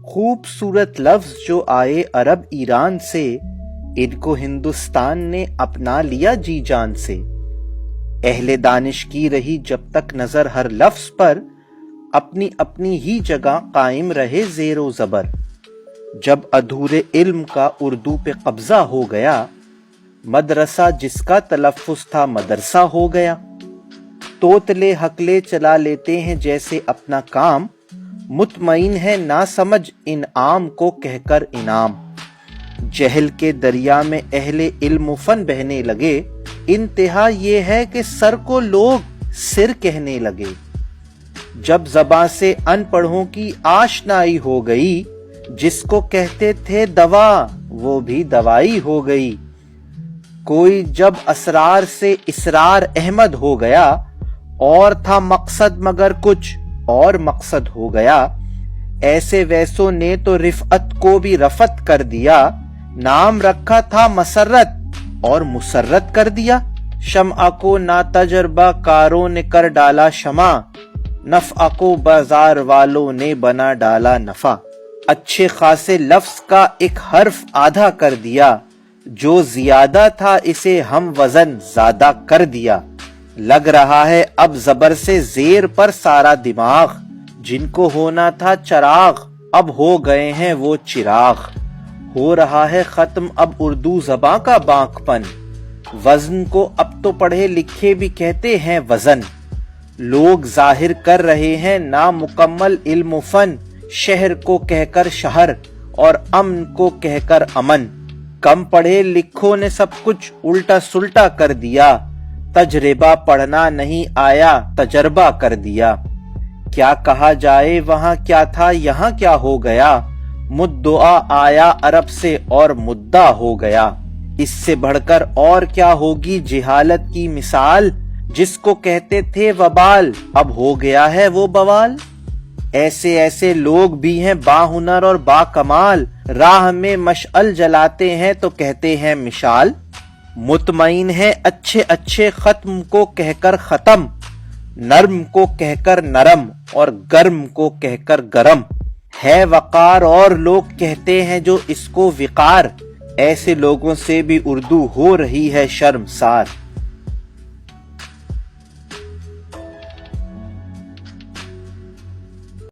خوبصورت لفظ جو آئے عرب ایران سے، ان کو ہندوستان نے اپنا لیا جی جان سے۔ اہل دانش کی رہی جب تک نظر ہر لفظ پر، اپنی اپنی ہی جگہ قائم رہے زیر و زبر۔ جب ادھورے علم کا اردو پہ قبضہ ہو گیا، مدرسہ جس کا تلفظ تھا مدرسہ ہو گیا۔ توتلے حقلے چلا لیتے ہیں جیسے اپنا کام، مطمئن ہے نہ سمجھ انعام کو کہہ کر انعام۔ جہل کے دریا میں اہل علم و فن بہنے لگے، انتہا یہ ہے کہ سر کو لوگ سر کہنے لگے۔ جب زباں سے ان پڑھوں کی آشنائی ہو گئی، جس کو کہتے تھے دوا وہ بھی دوائی ہو گئی۔ کوئی جب اسرار سے اسرار احمد ہو گیا، اور تھا مقصد مگر کچھ اور مقصد ہو گیا۔ ایسے ویسوں نے تو رفعت کو بھی رفعت کر دیا، نام رکھا تھا مسرت اور مسرت کر دیا۔ شمع کو ناتجربہ کاروں نے کر ڈالا شمع، نفع کو بازار والوں نے بنا ڈالا نفع۔ اچھے خاصے لفظ کا ایک حرف آدھا کر دیا، جو زیادہ تھا اسے ہم وزن زیادہ کر دیا۔ لگ رہا ہے اب زبر سے زیر پر سارا دماغ، جن کو ہونا تھا چراغ اب ہو گئے ہیں وہ چراغ۔ ہو رہا ہے ختم اب اردو زباں کا بانک پن، وزن کو اب تو پڑھے لکھے بھی کہتے ہیں وزن۔ لوگ ظاہر کر رہے ہیں نامکمل علم و فن، شہر کو کہہ کر شہر اور امن کو کہہ کر امن۔ کم پڑھے لکھوں نے سب کچھ الٹا سلٹا کر دیا، تجربہ پڑھنا نہیں آیا تجربہ کر دیا۔ کیا کہا جائے وہاں کیا تھا یہاں کیا ہو گیا، مدعا آیا عرب سے اور مدعا ہو گیا۔ اس سے بڑھ کر اور کیا ہوگی جہالت کی مثال، جس کو کہتے تھے وبال اب ہو گیا ہے وہ بوال۔ ایسے ایسے لوگ بھی ہیں باہنر اور با کمال، راہ میں مشعل جلاتے ہیں تو کہتے ہیں مشال۔ مطمئن ہے اچھے اچھے ختم کو کہہ کر ختم، نرم کو کہہ کر نرم اور گرم کو کہہ کر گرم۔ ہے وقار اور لوگ کہتے ہیں جو اس کو وقار، ایسے لوگوں سے بھی اردو ہو رہی ہے شرمسار۔